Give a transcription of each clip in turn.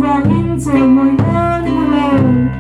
vangin sa mo'y nanulaw.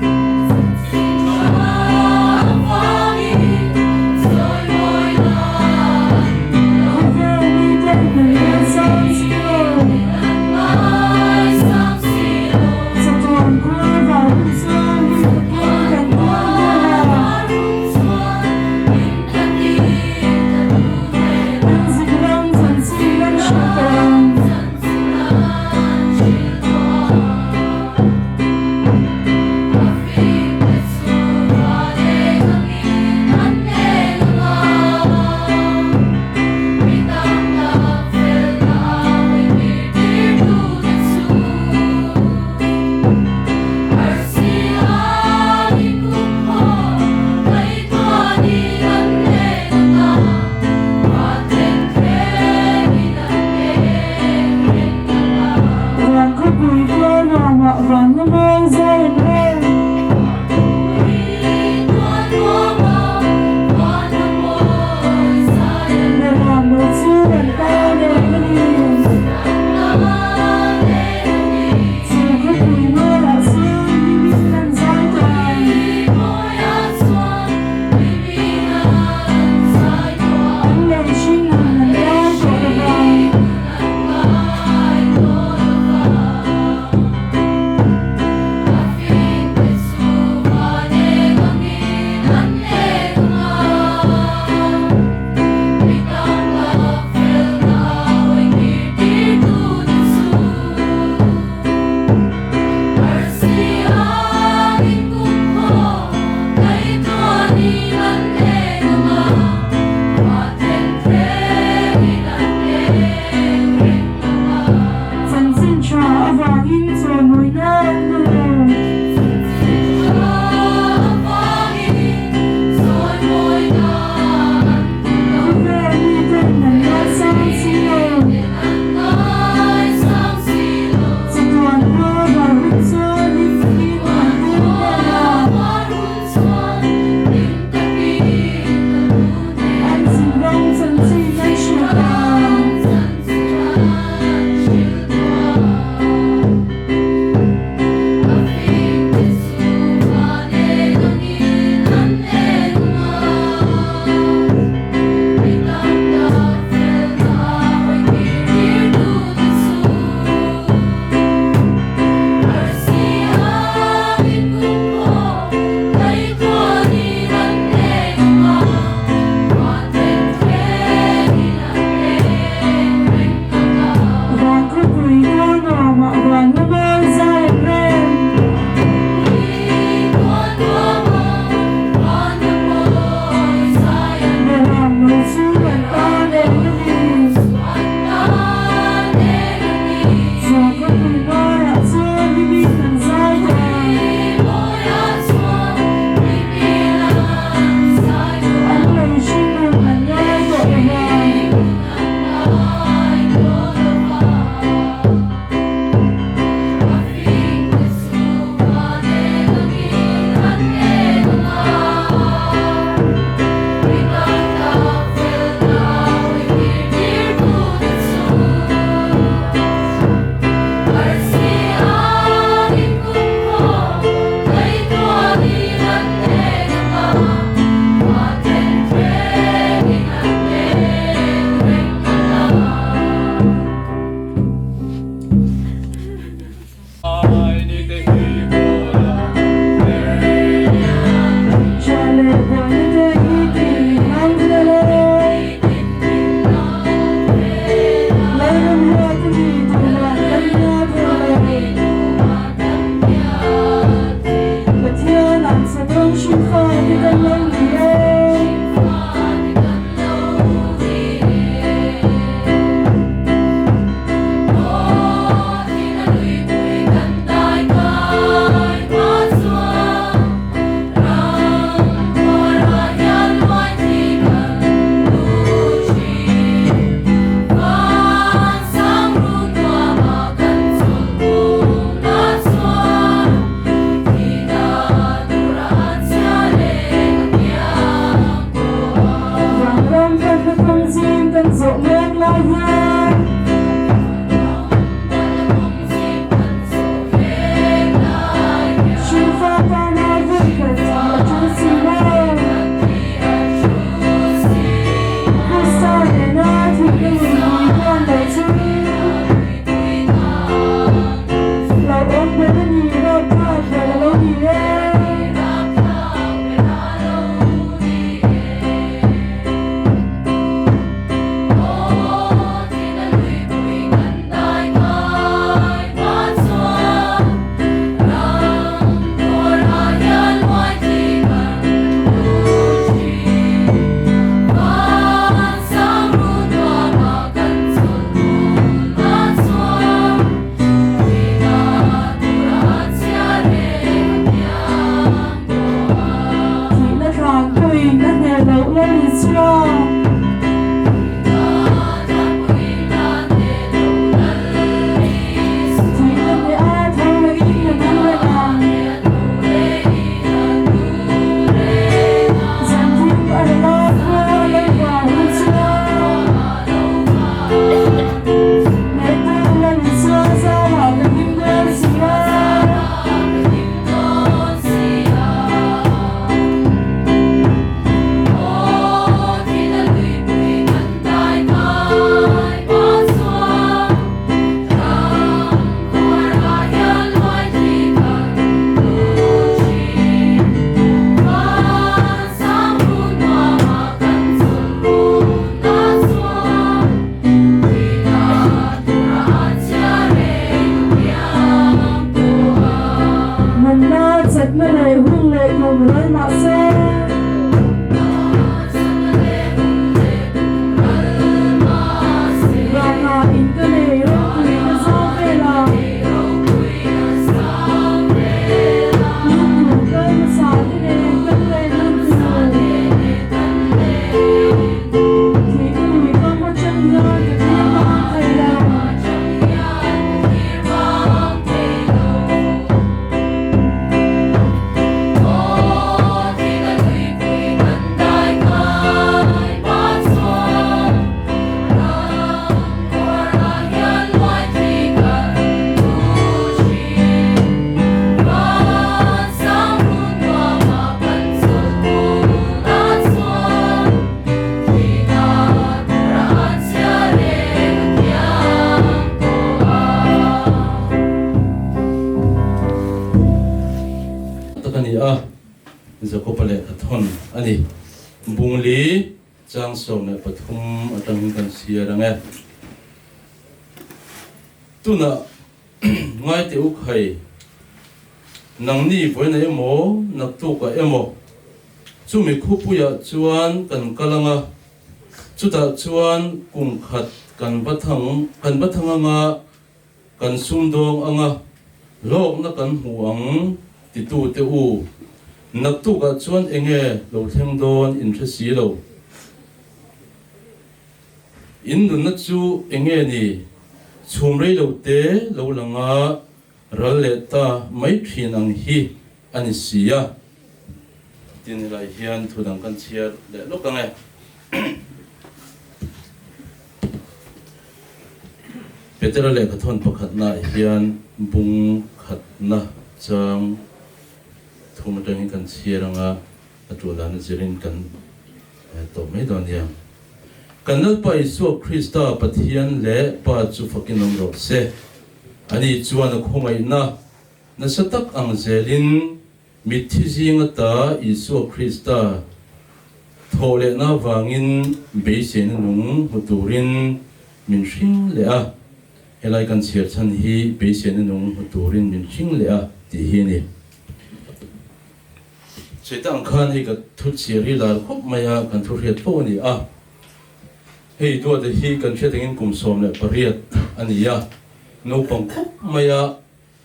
na se rana intane ro kui na sa vela nu kai na sa ne kan le nan mi ku ka ma chan ya ke ma ai la Zakopale kathon ani bungli chang som ne pathum atang kan siaranga tuna ngai te ukhai nangni voina emo naktu ka emo chumi khupuya chuan kan kalanga chuta chuan kum khat kan bathanga kan sumdong anga lok na kan huang titu te u naktu ka chuan enge lo thleng don interest si lo indun na chu enge ni chumrei lo te lo langa ral le ta mai thin ang hi ani sia tin lai hian thudang kan chiar le lokange petra le ka thon pakhat na hian bung khat na chang thumatang kan sieranga atulan zirin kan to me donia kanal pa isu krista pathian le pa chu fakinom ro se ani chuan khongai na satak ang zelin mithizing ta isu krista thole na wangin beisen nung huturin min hring le a helai kan siar chan hi beisen nung huturin min hring le a ti hi ni Cetang kan hi ka thut siri lar khop maya kan thu riat po ni a hei do de hi kan chetangin kum som le pariat ania no pang khop maya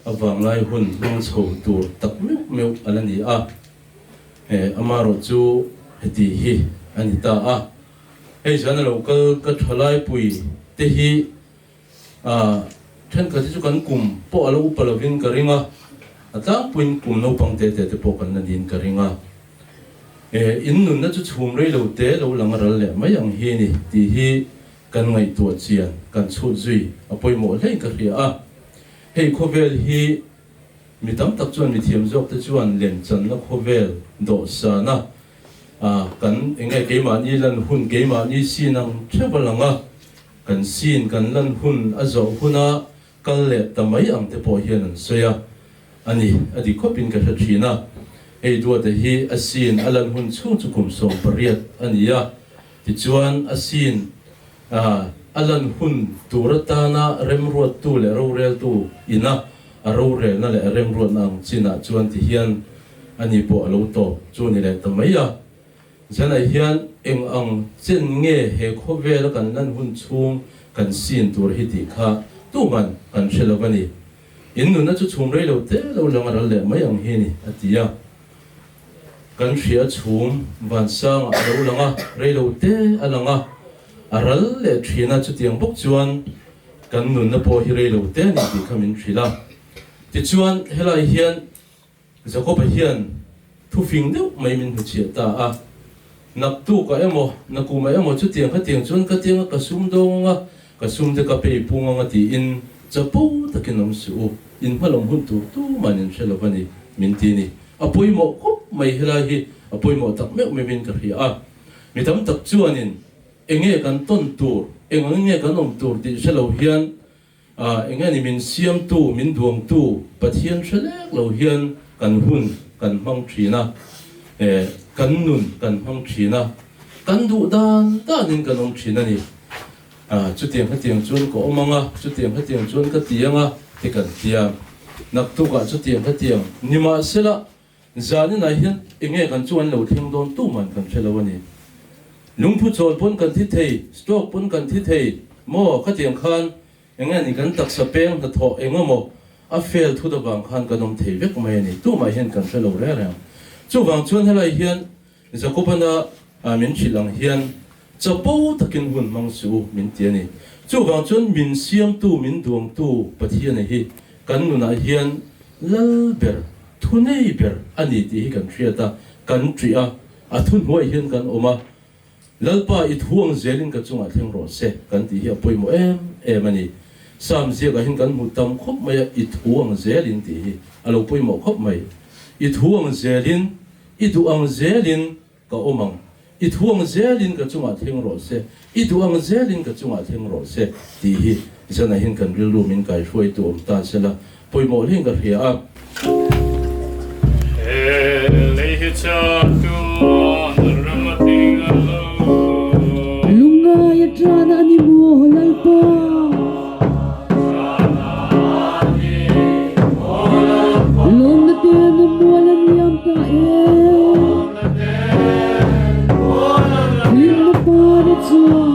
awang lai hun long chho tur tak meu alani a amaro chu heti hi anita a hei jana local ka thalai pui te hi then ka chu kan kum po alo upalovin ka ringa atang puin kum no pang te po kan na din ka ringa in nun na chu chhum rei lo te lo lang ral le mai ang hi ni ti hi kan ngai tu chian kan chu zui apoi mo hlei ka ria a hei khovel hi mitam tak chuan mi thiam jok te chuan len chan na khovel do sa na kan engai ke ma ni lan hun ke ma ni sinang thebalanga kan sin kan lan hun azo huna kal le tamai ang te po hian an soya ani adi khopin ka thina ei do de hi asin alan hun chu kum som pariat ania ti chuan asin alan hun turatana remruat tu le rorel tu ina arore na le remruat nang china chuan ti hian ani po alo to chu ni le tamaya jana hian eng ang chen nge he khovel kan nan hun chung kan sin tur hi ti kha tu man kan shelovani innu na chu chum rei lo te lo lang ral le mai ang hi ni atia kan thria chum van sang alo langa rei lo te alanga aral le thina chu tiang bok chuan kan nun na po hi rei lo te ni ti khamin thila ti chuan helai hian zakopa hian thu fing deuh mai min hu chia ta a nak tu ka emo nakuma emo chu tiang kha tiang chuan ka tiang ka sum donga ka sum de ka pe punga ti in chapo takinom su in phalom hun tu manin shelovani mintini apoi mo khop mai helai hi apoi mo tak me min ka ria a mitam tak chuanin enge kan ton tur enge kan om tur ti shelo hian enge ni min siam tu min duang tu pathian shelek lo hian kan hun kan mang thina kan nun kan mang thina kan du dan in kan om thina ni chu tiang chuan ko omanga chu tiang chuan ka tianga ti kan tia nak tu ka chu tiang nima sela zani na hian enge kan chuan lo thing don tu man kan phelo ani lungphu chol pon kan thi thei stroke pon kan thi thei mo khatiang khan enge ni kan tak sa peng ta tho engomo a fail thu da bang khan kanom thei vek mai ni tu ma hian kan phelo re re chu wang chuan helai hian zakopana min chilang hian chapo takin hun mangsu min tiani chu wang chuan min siam tu min duang tu pathian hi kan nuna hian lalber thunei ber ani ti kan thriata kan tria athun huai hian kan oma lalpa I thuang zelin ka chunga thleng ro se kan ti hi apoimo em ani sam zia ka hin kan mutam khop mai I thuang zelin ti hi alo poimo khop mai I thuang zelin I duang zelin ka omang I thuang zelin ka chunga thleng ro se I duang zelin ka chunga thleng ro se ti hi zana hin kan ril min kai hruai tu om ta sela poimo leng ka hria a Lehi cha tu ramating alo lunga ya trana ni mo lalpa lom na te na mo lan yam ta yin na pa na cha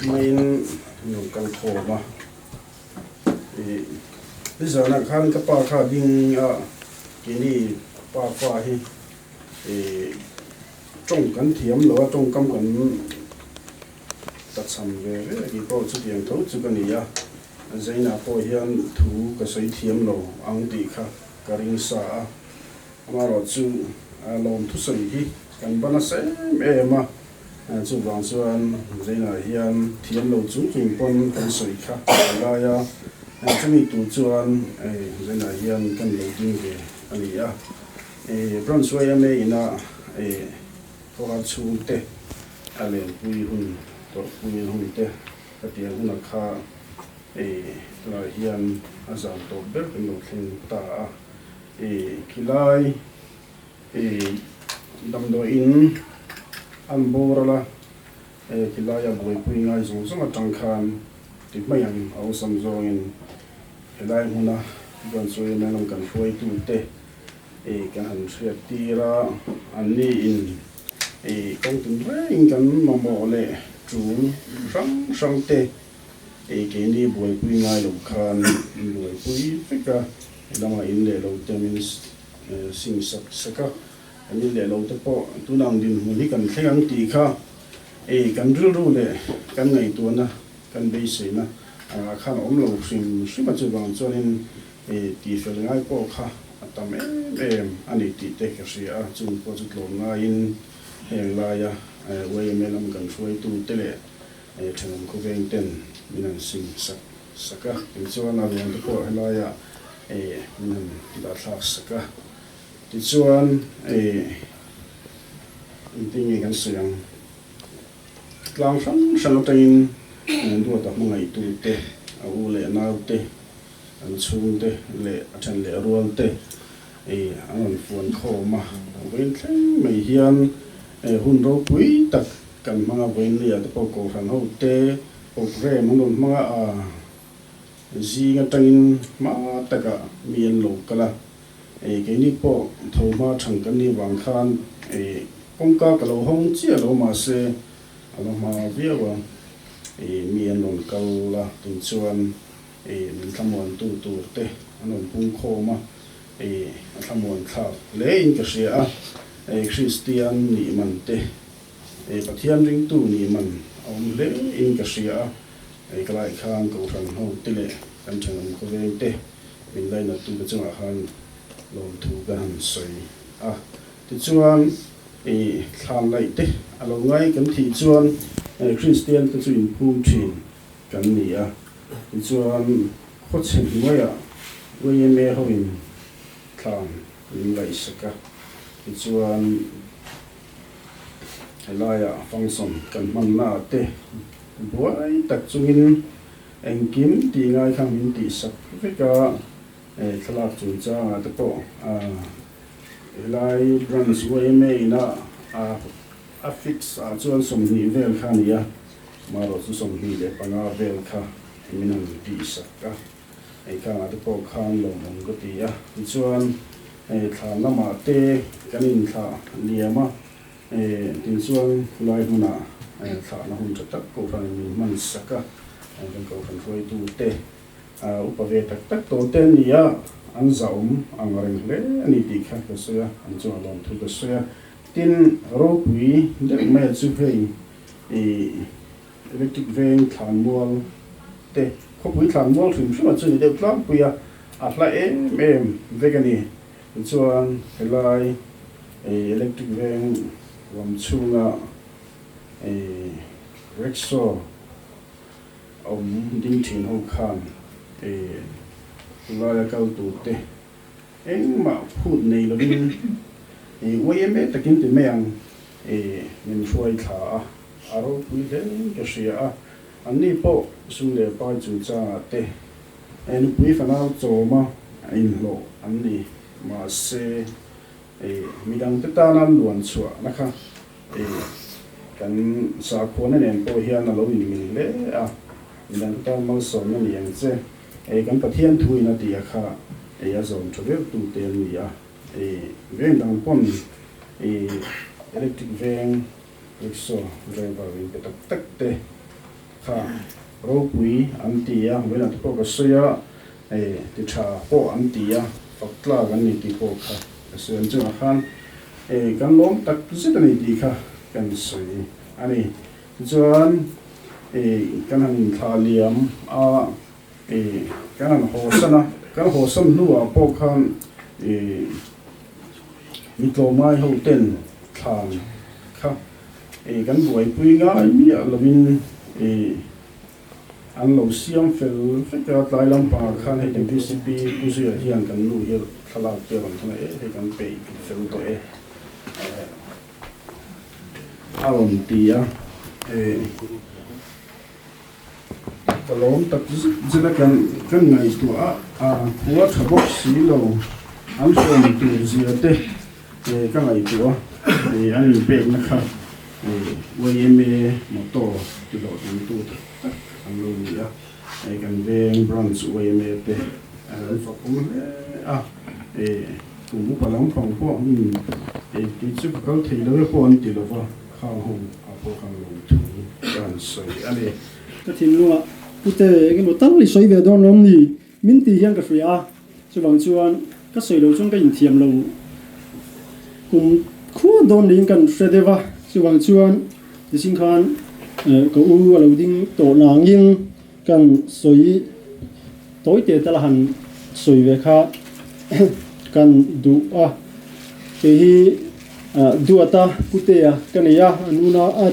main nung kan khoma bây giờ là khăn các pa kha ding cái này pa hi trong kan thiam lo trong kam kan ta cham ve cái po chu diang tho chu kan ya zaina po hian thu ka sei thiam lo ang ti kha karing sa amaro chu lom thu sei hi kan bana se ema chu wang chuan zaina hian thiam lo chu king pon kan sei kha la ya chumi tu chuan zaina hian kan lo ding ve ani ya bron suai ame ina thoa chu te ale pui hun to pui hun te ka tiang hun kha la hian azam to ber kan lo thlin ta kilai dam do in an borala kilai a boi pui ngai zong zong tang khan ti mai an au sam zong in helai huna bron suai na lam kan foi tu te kan han hriat tira an ni in công tin in kan mamo le chung sang te cái ni buổi quy ngay lục khan buổi quy fika lama in le lo te min sing saka ani le lo te po tu nang din mu hi kan thlengang ti kha kan ru le kan ngai tu na kan be se na khan om lo sim ma chu bang chuan in ti fel ngai po kha atam ani ti te ka sia chung po chu lo nga in heng la ya wei me lam kan foi tu te le thangam ko veng ten minan sing saka in chuan a rian te ko la ya minan da thak saka ti chuan ting kan siang tlang sang tain du ta mangai tu te a u le nau te an chung te le a than le rual te an fuan kho ma wen thleng mai hian hun ro pui tak kan mga voin lia te po ko ran ho te po re mong don mga ji nga tangin ma taka mien lo kala ke ni po tho ma thang kan ni wang khan kong ka ka lo hong chia lo ma se alo ma via wa mien non kala tin chuan min thamon tu te anon pung kho ma thamon kha le in ka sia Christian ni man te pathian ring tu ni man om le in ka sia kalai khan ko ran ho te le kan chanam ko ve te min lai na tu ka changa khan lom thu ka han soi ti chuan khan lai te alo ngai kan thi chuan Christian te chu in pum thin kan ni ti chuan kho chen mai we me ho in khan in lai saka ti chuan helaya function kan man na te buai tak chungin engkim ti ngai khang min ti sak veka thlak chu cha te po helai branch way me na a fix a chuan som ni vel khan ya maro chu som ni le panga vel kha minan ti sak ka kha te po khan lo mong ko ti ya chuan thla lama te kanin thla liama tin chuan lai huna thla na hun tak ko ran min man saka kan ko ran foi tu te upave tak to te nia an zaum ang reng le ani ti kha ka soya an chu alon thu ka soya tin ro pui de me chu phei electric veng thlan mual te ko pui thlan mual thim shuma chu ni de tlam puya atla vegani chuan helai electric veng ram chunga rickshaw ding thin ho khan la kal tu te ma phut nei lo bin we me takin te meang min fuai tha aro pui le ka sia ani po sung le pa chu cha te en pui fanao choma in lo ani ma se midang te ta nan luan chua na kha kan sa khona nen po hian a lo in min le midang ta mang som na niang che kan pathian thui na ti kha a zon thove tu te ni veng dang pon electric veng rickshaw driver win te tak te kha ro pui an tia wena te po ka soya ti tha po an tia fakla kan ni ti po kha sen chu khan kan lom tak zit ani ti kha kan soi ani chuan kan han thaliam a kan han hosana kan hosam nuwa po khan mitlo mai ho ten thang kha kan buai pui nga mi alamin an lo siam fel feka tlai lam pa khan he tem PCP usia hian kan nu hi thala te wan thana he kan pe fel to alom tia kalom tak zina kan ngai tu wa thabok si lo an som tu zia te kan ngai tu an pe na kha YMA motor tu lo tu an lo ni kan veng branch YMA te an fa kum tu mu palam phong po ti chu kal thei lo po an ti lo wa kha ho po kan lo tu kan soi ale cái thiên luôn ạ, cụ thể cái một tắc lịch sử về đó lắm thì mình thì hiện cái suy à, cho bằng chuan cái suy đầu trong cái hình thiềm lâu cùng khu đồn liên cần sẽ để vào cho bằng chuan thì xin khan có u lâu đinh tổ nàng nhưng cần suy tối tiệt là hành suy về khác cần đủ thì đủ ta cụ thể cái này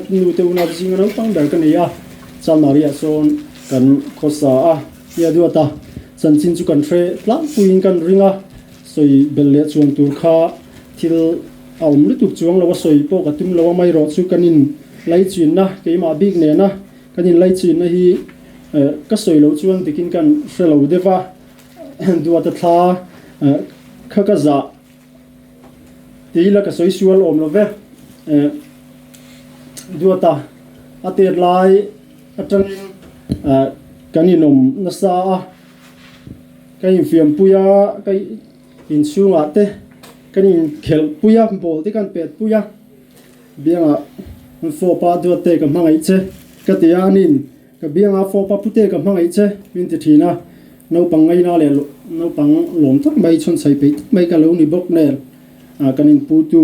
nu te una chính nó tăng đại cái này chal maria son kan khosa ya duata chanchin chu kan thre tlang puin kan ringa soi belle chuang tur kha thil aum lu tuk chuang lawa soi po ka tum lawa mai ro chu kanin lai chin na keima big ne na kanin lai chin na hi ka soi lo chuang tikin kan thre lo dewa duata tha kha ka za tila ka soi sual om lo ve duata ater lai atang kaninom nasa kain fiam puya kai in sunga te kanin khel puya bol te kan pet puya bianga fo pa do te ka mangai che ka te anin ka bianga fo pa pute ka mangai che min te thina no pangai na le no pang lom tak mai chon sai pe mai ka lo ni bok ne kanin pu tu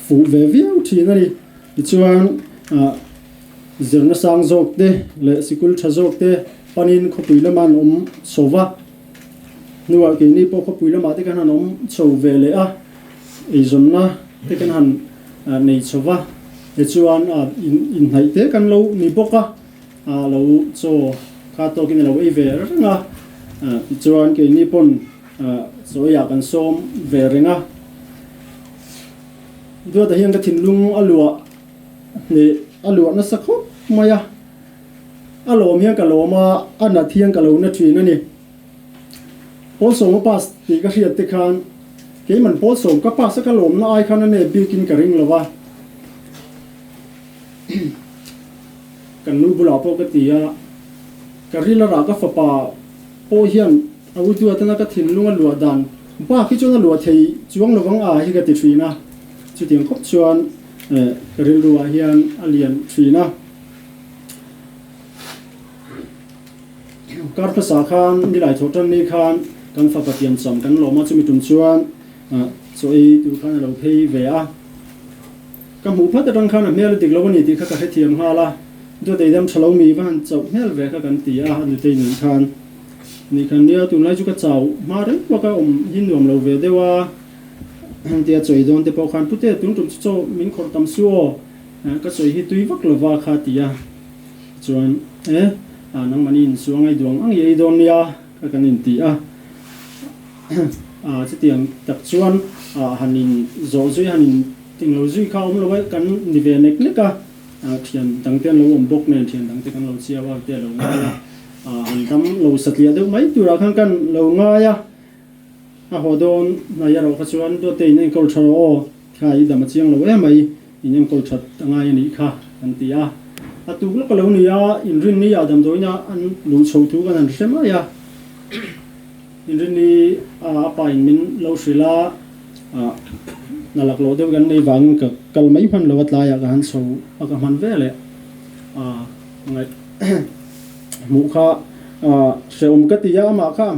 fu ve viau thina ni chuan zirna sang zok te le sikul tha zok te panin khopui laman sova nuwa ke ni po khopui lama te kan han so ve le e zonna te kan han nei sova e chuan in hai te kan lo ni boka lo cho ka to kin lo e ve nga chuan ke ni pon so ya kan som ve renga do ta hian ka thinlung alua ni alua na sakho maya alo mian ka loma ana thiang ka lo na thri na ni also mo pas ti ka hiat te khan ke man pol som ka pa sa ka lom na ai khan ne bikin ka ring lova kan nu bula po ka tia ka rila ra ka fa pa po hian au tu atana ka thinlung alua dan ba khi chona lua thei chuang lowang a hi ka ti thri na chu tiang khop chuan karil ruwa hian alian thina karpasa khan nilai thotan ni khan kan fa patiam cham kan loma chumi tum chuan choi tu khan lo phei ve a ka mu phat rang khan mel dik lo ni ti kha ka he thiam hala do dei dam thalo mi van chau mel ve ka kan ti a ni te ni khan nia tu lai chu ka chau ma re wa ka hin nuam lo ve dewa tia choi don te po khan pute tung tum cho min khor tam suo ka choi hi tui vak lova kha tia chuan nang manin suangai duang ang ye don nia ka kanin ti chi tiang tak chuan hanin zo zui hanin ting lo zui kha lo kan ni ve nek leka thian tang ten lo bok ne thian tang te kan lo chia wa te lo han tam lo satlia de mai tu ra khan kan lo nga ya hodon na ya ro ka chuan do te nei kol tharo khai da ma chiang lo we mai in kol that anga ni kha kan ti tu lo ka lo ni ya in rin ni ya dam do ina an lu chho tu kan an sema ya in rin ni pa in min lo sila na lak lo de kan nei wang ka kal mai man lawat la ya gan so aga man vele ngai mu kha se ka ti ya ma kha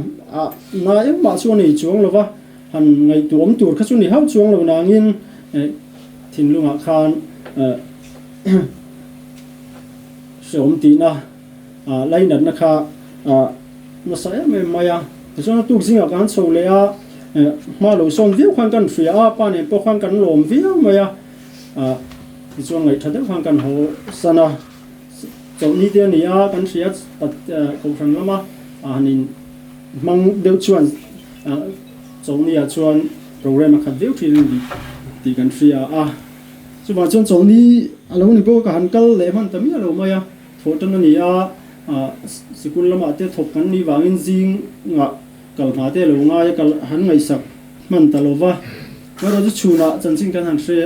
na em ma chu ni chuang lova han ngai tuam tur kha chu ni hau chuang lo na ngin thin lunga khan se ti na lai nan na kha na sa me maya so na tu singa kan so le a ma lo som viu khan kan fria pa ne po khan kan lom viu maya ti chuang ngai thada khan kan ho sana so ni te ni a kan sia pat ko thang lama anin mang deu chuan so ni a chuan program kha viu thi ti kan fria chu ma chuan so ni alo ni bo ka han kal le man tami alo maya photo ni a sikul lama te thop kan ni wangin jing nga kal ma te lo nga ya kal han ngai sak man talova ro chu chuna chan sing kan han se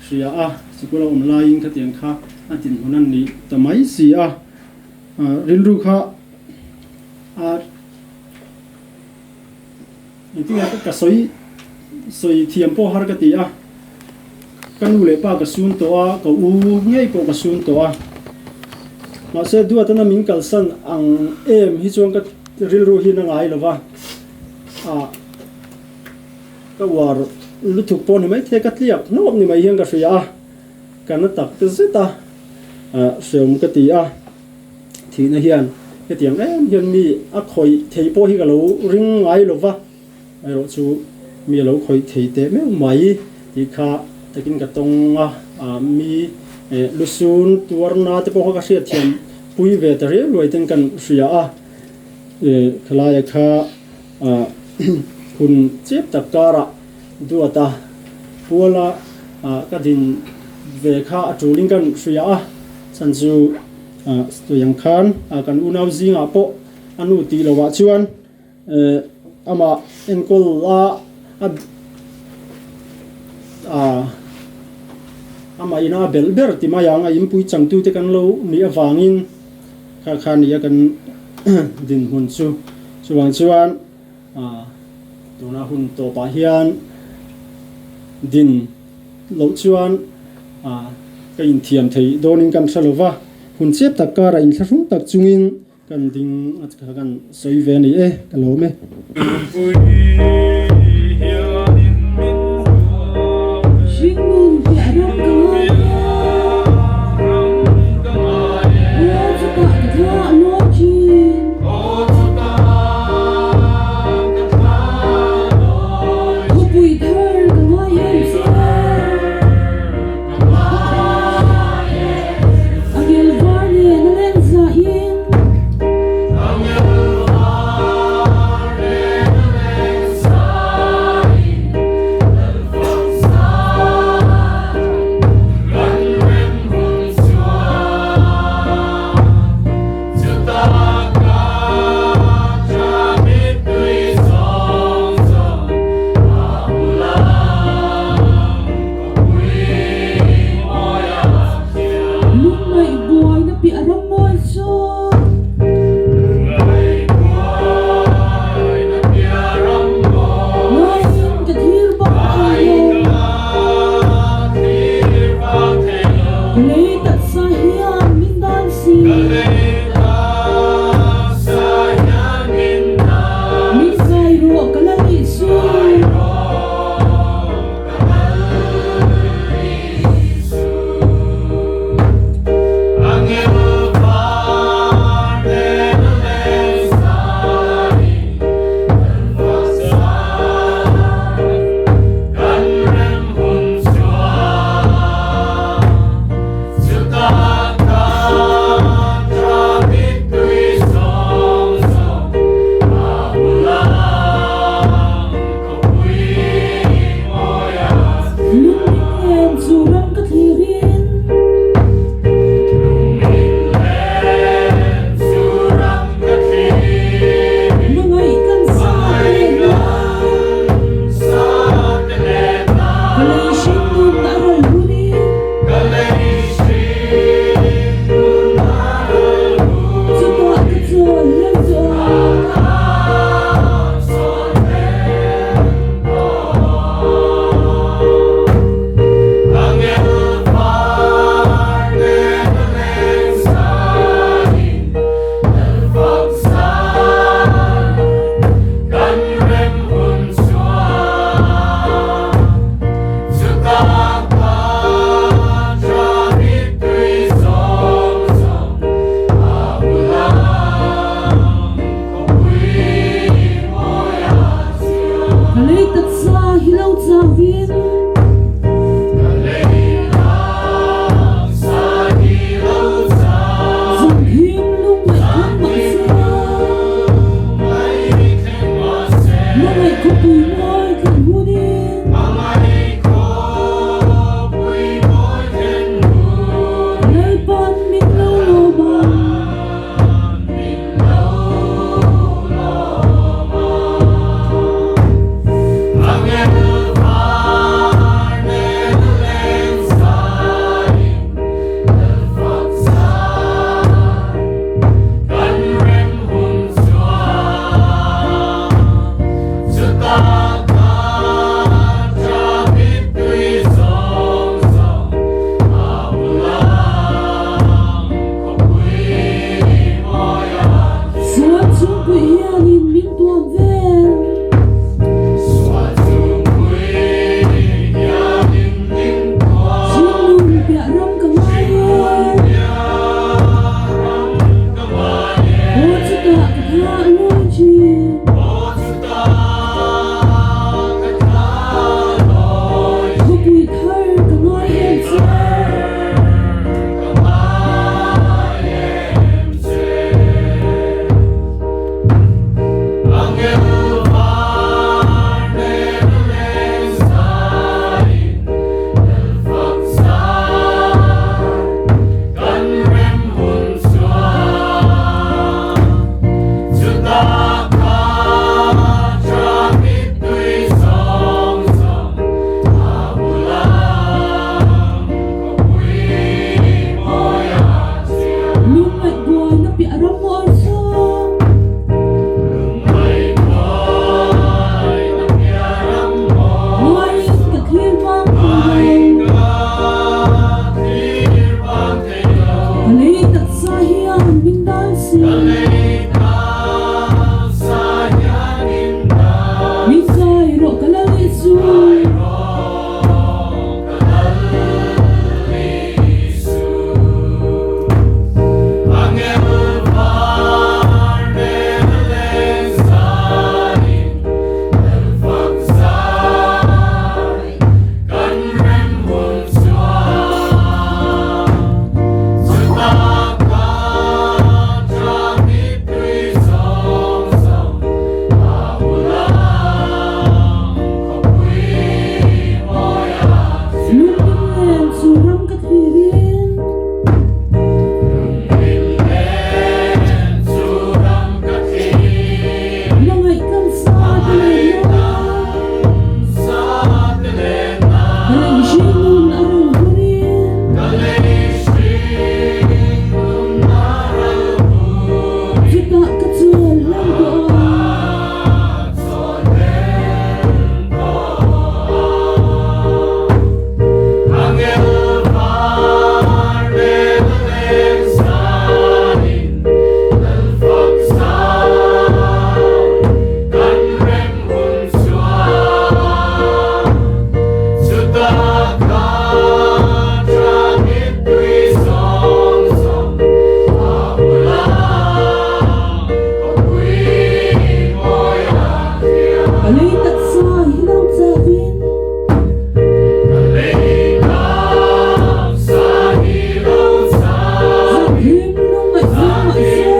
sia sikul online kha tiang kha atin hunan ni tamai si rilru kha itu ya ka soi thiam po har ka ti kan ule pa ka sun to ka u ngei po ka sun to ma se du atana min kal san ang em hi chuang ka rilru hi na ngai lova ka war luthuk po ni mai the ka tliap nom ni mai hiang ka ria kan tak te zeta seum ka ti thi na hian ke tiang hian mi khoi thei po hi ka lo ring ngai lova ai ro chu mi lo khoi thei te me mai ti kha takin ka tong mi lusun tuarna te po ka sia thiam pui ve ta re loi ten kan ria khala ya kha kun chep ta kara duata puala ka din ve kha atuling kan ria chan chu to yang khan kan unau zinga po anu ti lawa chuan ama enkol ama ina belber ti ma yang impui changtu te kan lo ni awangin kha ni ya kan din hun chu chuan tuna hun to pa hian din lo chuan ka in thiam thei donin kan salova hun chep tak ka ra in thlasung tak chungin kan ding kan soi ve ni ka lo me Shingun pi aram Alay tak sayang bindasi Mikay ro kalalisu Lumbingen suram kathirin Mga ikan sa dilena Halang sinun arang hurin Kita katsul lang doon Alay tak sa hilaw sabin Sa himno nga sa